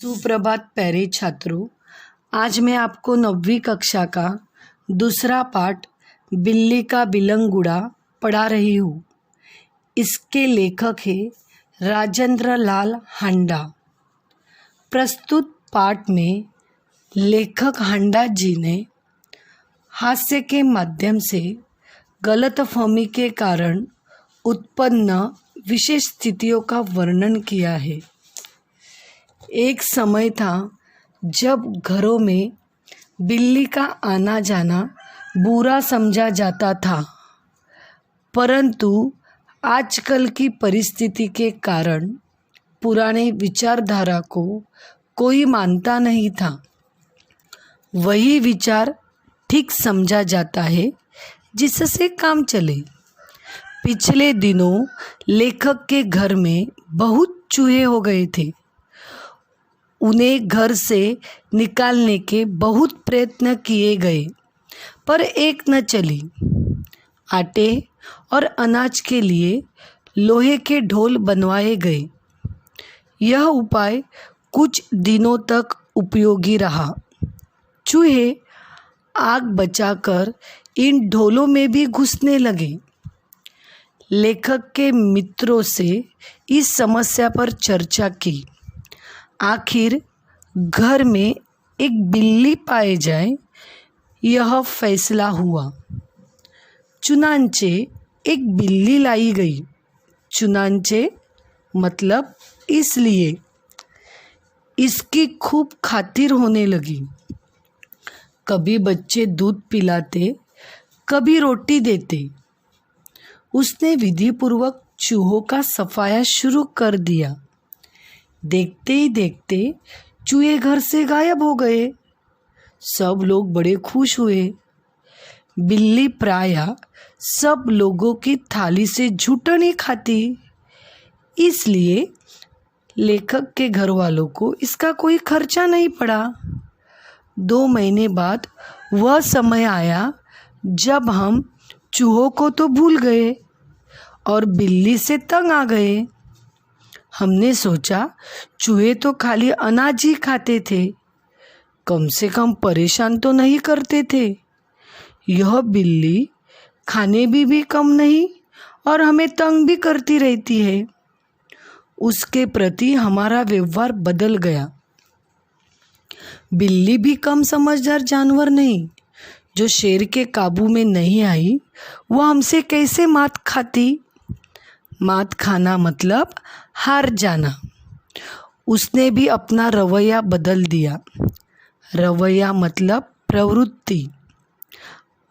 सुप्रभात प्यारे छात्रों, आज मैं आपको 9वीं कक्षा का दूसरा पाठ बिल्ली का बिलंगुड़ा पढ़ा रही हूँ। इसके लेखक हैं राजेंद्र लाल हांडा। प्रस्तुत पाठ में लेखक हांडा जी ने हास्य के माध्यम से गलतफहमी के कारण उत्पन्न विशेष स्थितियों का वर्णन किया है। एक समय था जब घरों में बिल्ली का आना जाना बुरा समझा जाता था, परंतु आजकल की परिस्थिति के कारण पुराने विचारधारा को कोई मानता नहीं था। वही विचार ठीक समझा जाता है जिससे काम चले। पिछले दिनों लेखक के घर में बहुत चूहे हो गए थे। उन्हें घर से निकालने के बहुत प्रयत्न किए गए, पर एक न चली। आटे और अनाज के लिए लोहे के ढोल बनवाए गए। यह उपाय कुछ दिनों तक उपयोगी रहा। चूहे आग बचाकर इन ढोलों में भी घुसने लगे। लेखक के मित्रों से इस समस्या पर चर्चा की। आखिर घर में एक बिल्ली पाए जाए, यह फैसला हुआ। चुनांचे एक बिल्ली लाई गई। चुनांचे मतलब इसलिए इसकी खूब खातिर होने लगी। कभी बच्चे दूध पिलाते, कभी रोटी देते। उसने विधिपूर्वक चूहों का सफाया शुरू कर दिया। देखते ही देखते चूहे घर से गायब हो गए। सब लोग बड़े खुश हुए। बिल्ली प्रायः सब लोगों की थाली से झूठा नहीं खाती, इसलिए लेखक के घर वालों को इसका कोई खर्चा नहीं पड़ा। 2 महीने बाद वह समय आया जब हम चूहों को तो भूल गए और बिल्ली से तंग आ गए। हमने सोचा चूहे तो खाली अनाज ही खाते थे, कम से कम परेशान तो नहीं करते थे। यह बिल्ली खाने भी कम नहीं और हमें तंग भी करती रहती है। उसके प्रति हमारा व्यवहार बदल गया। बिल्ली भी कम समझदार जानवर नहीं। जो शेर के काबू में नहीं आई, वह हमसे कैसे मात खाती। मात खाना मतलब हार जाना। उसने भी अपना रवैया बदल दिया। रवैया मतलब प्रवृत्ति।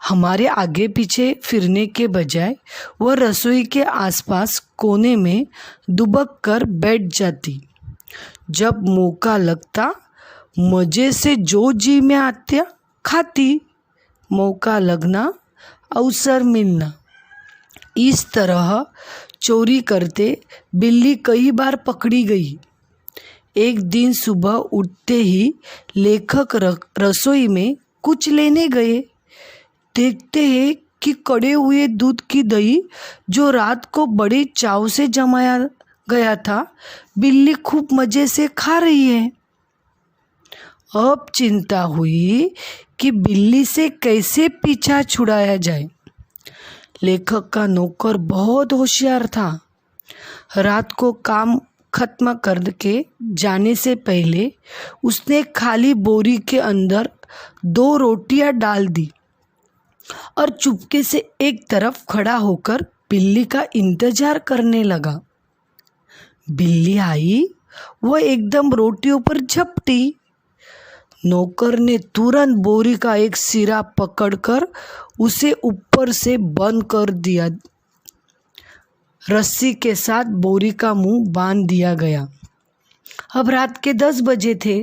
हमारे आगे पीछे फिरने के बजाय वह रसोई के आसपास कोने में दुबक कर बैठ जाती। जब मौका लगता मज़े से जो जी में आता खाती। मौका लगना, अवसर मिलना। इस तरह चोरी करते बिल्ली कई बार पकड़ी गई। एक दिन सुबह उठते ही लेखक रसोई में कुछ लेने गए। देखते हैं कि कड़े हुए दूध की दही जो रात को बड़े चाव से जमाया गया था, बिल्ली खूब मज़े से खा रही है। अब चिंता हुई कि बिल्ली से कैसे पीछा छुड़ाया जाए। लेखक का नौकर बहुत होशियार था। रात को काम खत्म करके जाने से पहले उसने खाली बोरी के अंदर 2 रोटियां डाल दी और चुपके से एक तरफ खड़ा होकर बिल्ली का इंतजार करने लगा। बिल्ली आई, वह एकदम रोटियों पर झपटी। नौकर ने तुरंत बोरी का एक सिरा पकड़कर उसे ऊपर से बंद कर दिया। रस्सी के साथ बोरी का मुंह बांध दिया गया। अब रात के 10 बजे थे।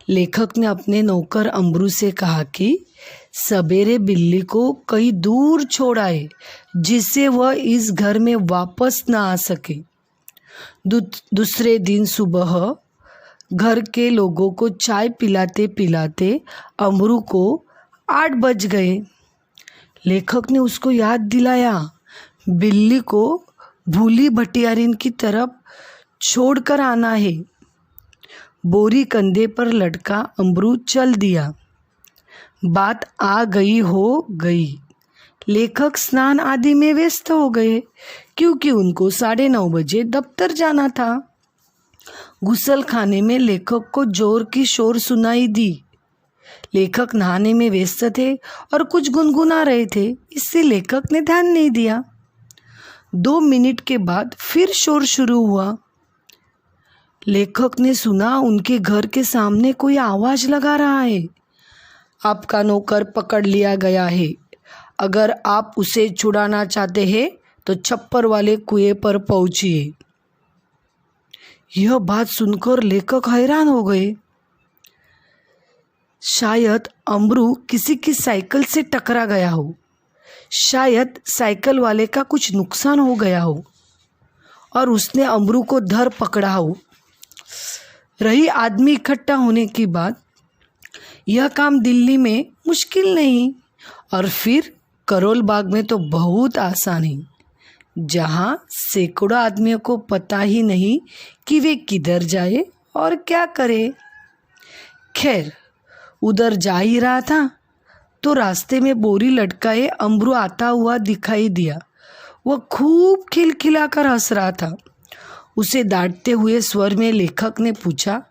लेखक ने अपने नौकर अमरू से कहा कि सवेरे बिल्ली को कहीं दूर छोड़ आए, जिससे वह इस घर में वापस न आ सके। दूसरे दिन सुबह घर के लोगों को चाय पिलाते पिलाते अमरू को 8 बज गए। लेखक ने उसको याद दिलाया, बिल्ली को भूली भटियारिन की तरफ छोड़कर आना है। बोरी कंधे पर लटका अमरू चल दिया। बात आ गई हो गई। लेखक स्नान आदि में व्यस्त हो गए क्योंकि उनको 9:30 बजे दफ्तर जाना था। गुसल खाने में लेखक को जोर की शोर सुनाई दी। लेखक नहाने में व्यस्त थे और कुछ गुनगुना रहे थे, इससे लेखक ने ध्यान नहीं दिया। 2 मिनट के बाद फिर शोर शुरू हुआ। लेखक ने सुना उनके घर के सामने कोई आवाज लगा रहा है। आपका नौकर पकड़ लिया गया है। अगर आप उसे छुड़ाना चाहते हैं तो छप्पर वाले कुएं पर पहुंचिए। यह बात सुनकर लेखक हैरान हो गए। शायद अमरू किसी की साइकिल से टकरा गया हो, शायद साइकिल वाले का कुछ नुकसान हो गया हो और उसने अमरू को धर पकड़ा हो। रही आदमी इकट्ठा होने की बात, यह काम दिल्ली में मुश्किल नहीं और फिर करोल बाग में तो बहुत आसान है, जहाँ सैकड़ों आदमियों को पता ही नहीं कि वे किधर जाए और क्या करे। खैर, उधर जा ही रहा था तो रास्ते में बोरी लटकाए अमरू आता हुआ दिखाई दिया। वह खूब खिलखिलाकर हंस रहा था। उसे डांटते हुए स्वर में लेखक ने पूछा,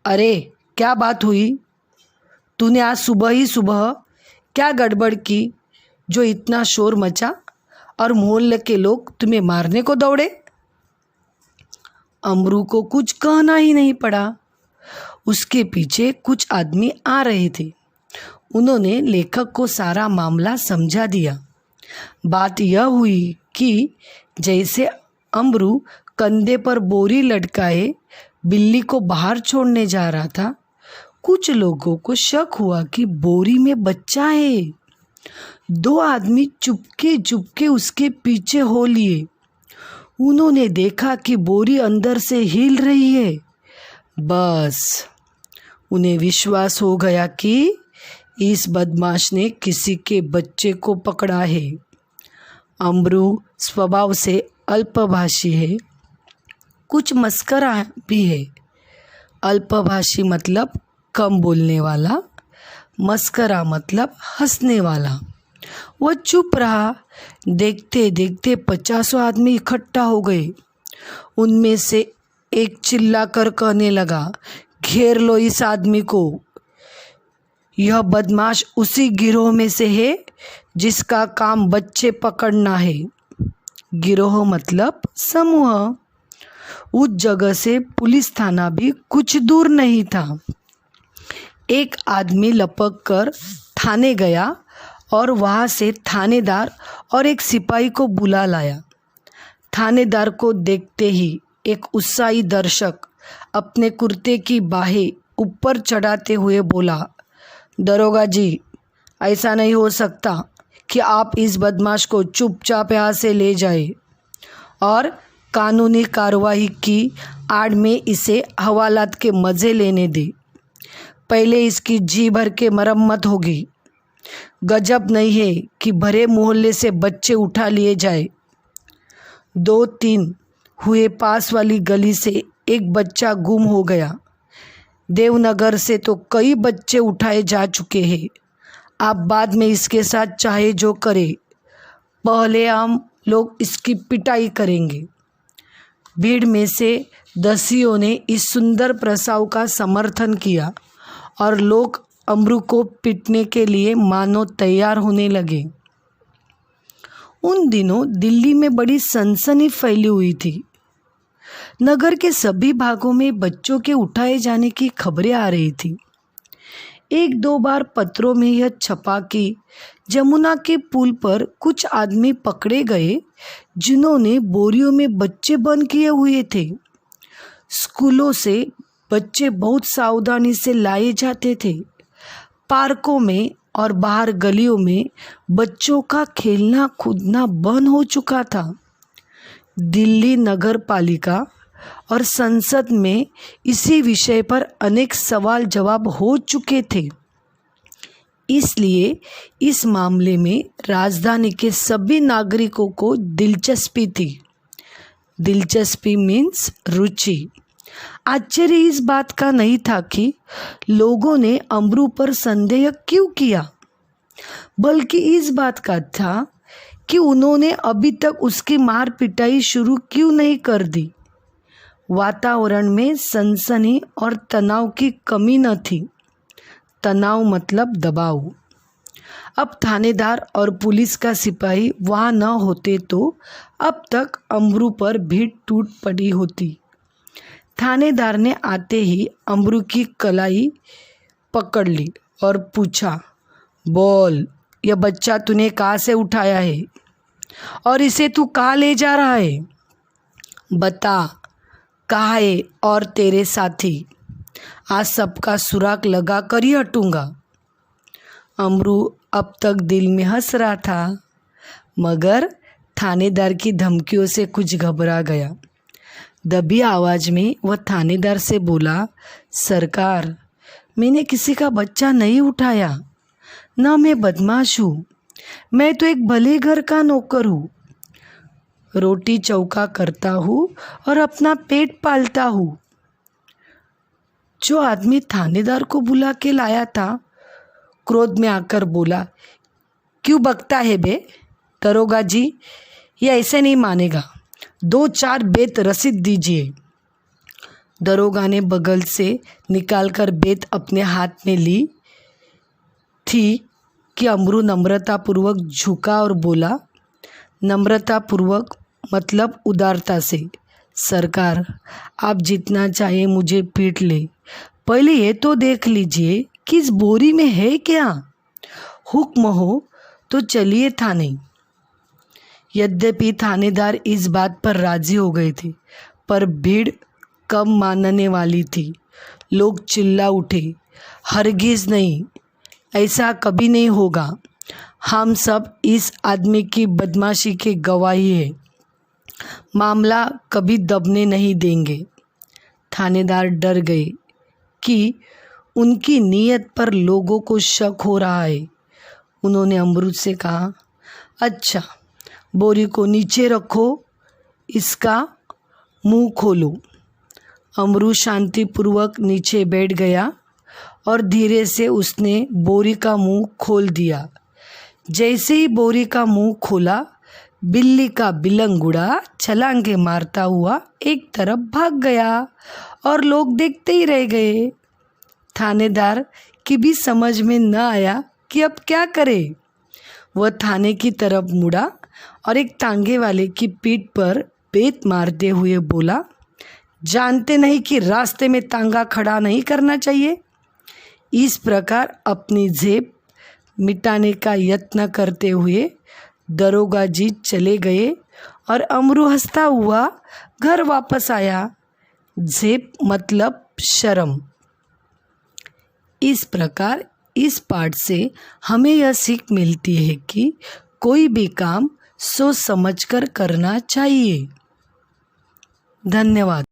अरे क्या बात हुई? तूने आज सुबह ही सुबह क्या गड़बड़ की जो इतना शोर मचा और मोहल्ले के लोग तुम्हें मारने को दौड़े? अमरू को कुछ कहना ही नहीं पड़ा। उसके पीछे कुछ आदमी आ रहे थे। उन्होंने लेखक को सारा मामला समझा दिया। बात यह हुई कि जैसे अमरू कंधे पर बोरी लटकाए बिल्ली को बाहर छोड़ने जा रहा था, कुछ लोगों को शक हुआ कि बोरी में बच्चा है। 2 आदमी चुपके चुपके उसके पीछे हो लिए। उन्होंने देखा कि बोरी अंदर से हिल रही है। बस उन्हें विश्वास हो गया कि इस बदमाश ने किसी के बच्चे को पकड़ा है। अमरू स्वभाव से अल्पभाषी है, कुछ मस्करा भी है। अल्पभाषी मतलब कम बोलने वाला, मस्करा मतलब हंसने वाला। वह चुप रहा। देखते देखते 50 आदमी इकट्ठा हो गए। उनमें से एक चिल्लाकर कहने लगा, घेर लो इस आदमी को। यह बदमाश उसी गिरोह में से है जिसका काम बच्चे पकड़ना है। गिरोह मतलब समूह। उस जगह से पुलिस थाना भी कुछ दूर नहीं था। एक आदमी लपक कर थाने गया और वहाँ से थानेदार और एक सिपाही को बुला लाया। थानेदार को देखते ही एक उत्साही दर्शक अपने कुर्ते की बाहें ऊपर चढ़ाते हुए बोला, दरोगा जी, ऐसा नहीं हो सकता कि आप इस बदमाश को चुपचाप यहाँ से ले जाए और कानूनी कार्रवाई की आड़ में इसे हवालात के मज़े लेने दे। पहले इसकी जी भर के मरम्मत होगी। गजब नहीं है कि भरे मोहल्ले से बच्चे उठा लिए जाए। 2-3 हुए पास वाली गली से एक बच्चा गुम हो गया। देवनगर से तो कई बच्चे उठाए जा चुके हैं। आप बाद में इसके साथ चाहे जो करे, पहले हम लोग इसकी पिटाई करेंगे। भीड़ में से दसियों ने इस सुंदर प्रस्ताव का समर्थन किया और लोग अमरू को पीटने के लिए मानो तैयार होने लगे। उन दिनों दिल्ली में बड़ी सनसनी फैली हुई थी। नगर के सभी भागों में बच्चों के उठाए जाने की खबरें आ रही थी। 1-2 बार पत्रों में यह छपा कि जमुना के पुल पर कुछ आदमी पकड़े गए जिन्होंने बोरियों में बच्चे बंद किए हुए थे। स्कूलों से बच्चे बहुत सावधानी से लाए जाते थे। पार्कों में और बाहर गलियों में बच्चों का खेलना कूदना बंद हो चुका था। दिल्ली नगर पालिका और संसद में इसी विषय पर अनेक सवाल जवाब हो चुके थे। इसलिए इस मामले में राजधानी के सभी नागरिकों को दिलचस्पी थी। दिलचस्पी मीन्स रुचि। आश्चर्य इस बात का नहीं था कि लोगों ने अमरू पर संदेह क्यों किया, बल्कि इस बात का था कि उन्होंने अभी तक उसकी मार पिटाई शुरू क्यों नहीं कर दी। वातावरण में सनसनी और तनाव की कमी न थी। तनाव मतलब दबाव। अब थानेदार और पुलिस का सिपाही वहाँ न होते तो अब तक अमरू पर भीड़ टूट पड़ी होती। थानेदार ने आते ही अमरू की कलाई पकड़ ली और पूछा, बोल, यह बच्चा तूने कहाँ से उठाया है और इसे तू कहाँ ले जा रहा है? बता, कहाँ है और तेरे साथी? आज सबका सुराग लगा कर ही हटूंगा। अमरू अब तक दिल में हंस रहा था, मगर थानेदार की धमकियों से कुछ घबरा गया। दबी आवाज़ में वह थानेदार से बोला, सरकार, मैंने किसी का बच्चा नहीं उठाया, ना मैं बदमाश हूँ, मैं तो एक भले घर का नौकर हूँ। रोटी चौका करता हूँ और अपना पेट पालता हूँ। जो आदमी थानेदार को बुला के लाया था क्रोध में आकर बोला, क्यों बकता है बे? दरोगा जी, ये ऐसे नहीं मानेगा, 2-4 बेत रसीद दीजिए। दरोगा ने बगल से निकालकर बेत अपने हाथ में ली थी कि अमरू नम्रतापूर्वक झुका और बोला, नम्रतापूर्वक मतलब उदारता से, सरकार, आप जितना चाहे मुझे पीट ले, पहले ये तो देख लीजिए कि इस बोरी में है क्या। हुक्म हो तो चलिए थाने। यद्यपि थानेदार इस बात पर राजी हो गए थे, पर भीड़ कम मानने वाली थी। लोग चिल्ला उठे, हरगिज़ नहीं, ऐसा कभी नहीं होगा, हम सब इस आदमी की बदमाशी के गवाही है, मामला कभी दबने नहीं देंगे। थानेदार डर गए कि उनकी नीयत पर लोगों को शक हो रहा है। उन्होंने अमरूद से कहा, अच्छा, बोरी को नीचे रखो, इसका मुंह खोलो। अमरू शांतिपूर्वक नीचे बैठ गया और धीरे से उसने बोरी का मुंह खोल दिया। जैसे ही बोरी का मुंह खोला, बिल्ली का बिलंगुड़ा छलांगे मारता हुआ एक तरफ भाग गया और लोग देखते ही रह गए। थानेदार की भी समझ में न आया कि अब क्या करे। वह थाने की तरफ मुड़ा और एक तांगे वाले की पीठ पर बेत मारते हुए बोला, जानते नहीं कि रास्ते में तांगा खड़ा नहीं करना चाहिए। इस प्रकार अपनी जेब मिटाने का यत्न करते हुए दरोगा जी चले गए और अमरू हंसता हुआ घर वापस आया। जेब मतलब शर्म। इस प्रकार इस पाठ से हमें यह सीख मिलती है कि कोई भी काम सोच समझकर करना चाहिए। धन्यवाद।